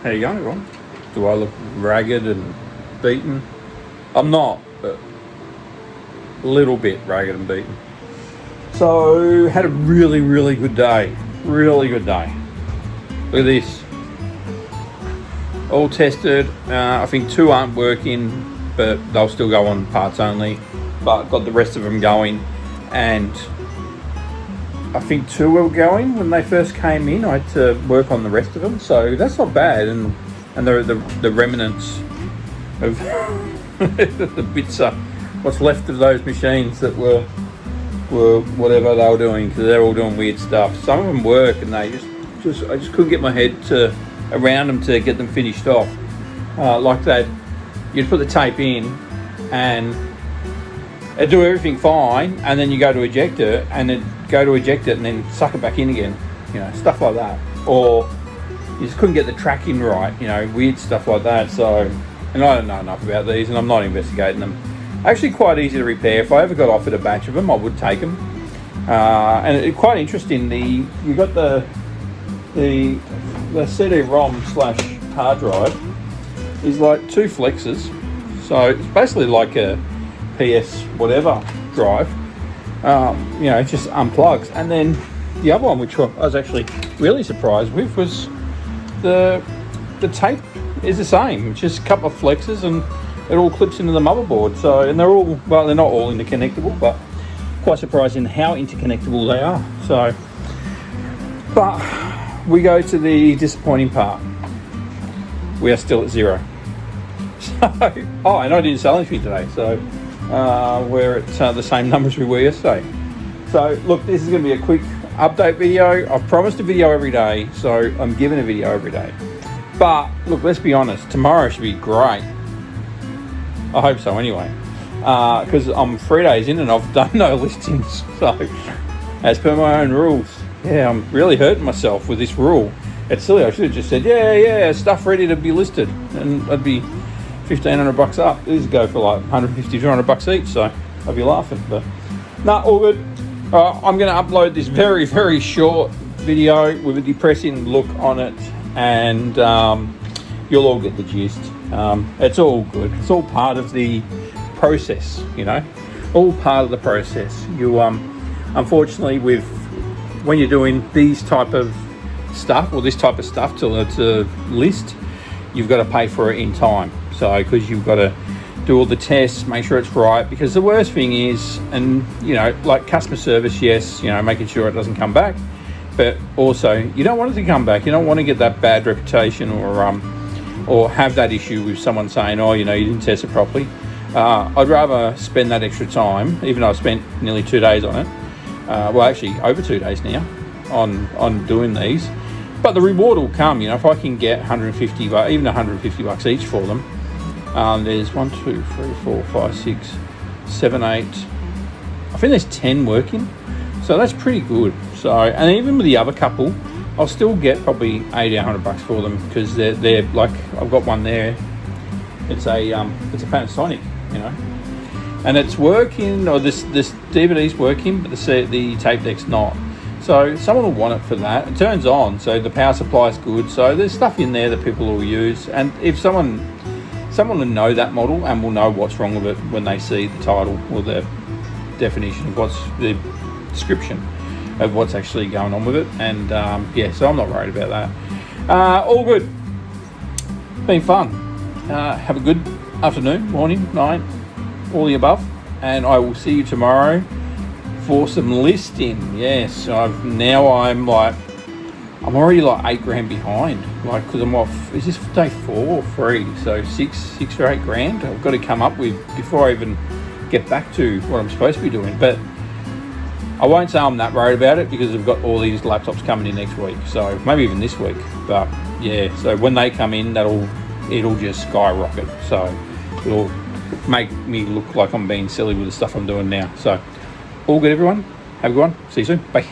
How you going, everyone? Do I look ragged and beaten? I'm not, but a little bit ragged and beaten. So, had a really, really good day. Really good day. Look at this. All tested. I think 2 aren't working, but they'll still go on parts only. But got the rest of them going, and I think 2 were going when they first came in. I had to work on the rest of them, so that's not bad. And the remnants of the bits are what's left of those machines that were whatever they were doing, because they're all doing weird stuff. Some of them work, and they just I just couldn't get my head around them to get them finished off. Like that, you'd put the tape in and it'd do everything fine, and then you go to eject it, and it'd go to eject it and then suck it back in again, stuff like that. Or you just couldn't get the tracking right, weird stuff like that. So, and I don't know enough about these, and I'm not investigating them. Actually quite easy to repair. If I ever got offered a batch of them, I would take them. And it's quite interesting, you got the CD-ROM / hard drive is like 2 flexes. So it's basically like a PS whatever drive. It just unplugs. And then the other one, which I was actually really surprised with, was the tape is the same. It's just a couple of flexes and it all clips into the motherboard. So, and they're not all interconnectable, but quite surprising how interconnectable they are. So, but we go to the disappointing part. We are still at 0. So, and I didn't sell anything today, so we're at the same numbers we were yesterday. So look, this is going to be a quick update video. I've promised a video every day, so I'm giving a video every day. But look, let's be honest, tomorrow should be great. I hope so anyway, because I'm 3 days in and I've done no listings. So as per my own rules, I'm really hurting myself with this rule. It's silly. I should have just said, stuff ready to be listed, and I'd be $1,500 up. These go for like $150, $200 each, so I'd be laughing. But no, all good. I'm going to upload this very, very short video with a depressing look on it, and you'll all get the gist. It's all good. It's all part of the process, all part of the process. You unfortunately, when you're doing these type of stuff, or this type of stuff to list, you've got to pay for it in time. So, because you've got to do all the tests, make sure it's right, because the worst thing is, and like customer service, yes, making sure it doesn't come back, but also you don't want it to come back. You don't want to get that bad reputation, or have that issue with someone saying, you didn't test it properly. I'd rather spend that extra time, even though I've spent nearly 2 days on it. Well, actually over 2 days now on doing these. But the reward will come, if I can get $150, even $150 each for them. There's 1, 2, 3, 4, 5, 6, 7, 8. I think there's 10 working, so that's pretty good. So, and even with the other couple, I'll still get probably $80, $100 for them, because they're like, I've got one there. It's a Panasonic, and it's working, or this DVD's working, but the tape deck's not. So someone will want it for that. It turns on, so the power supply is good. So there's stuff in there that people will use, and if someone will know that model and will know what's wrong with it when they see the title or the definition of what's the description of what's actually going on with it. And so I'm not worried about that. All good. Been fun. Have a good afternoon, morning, night, all the above, and I will see you tomorrow for some listing. Yes, I'm already like $8,000 behind, because I'm off. Is this day 4 or 3? So six or $8,000 I've got to come up with before I even get back to what I'm supposed to be doing. But I won't say I'm that worried about it, because I've got all these laptops coming in next week, so maybe even this week. But so when they come in, it'll just skyrocket. So it'll make me look like I'm being silly with the stuff I'm doing now. So all good, everyone. Have a good one. See you soon. Bye.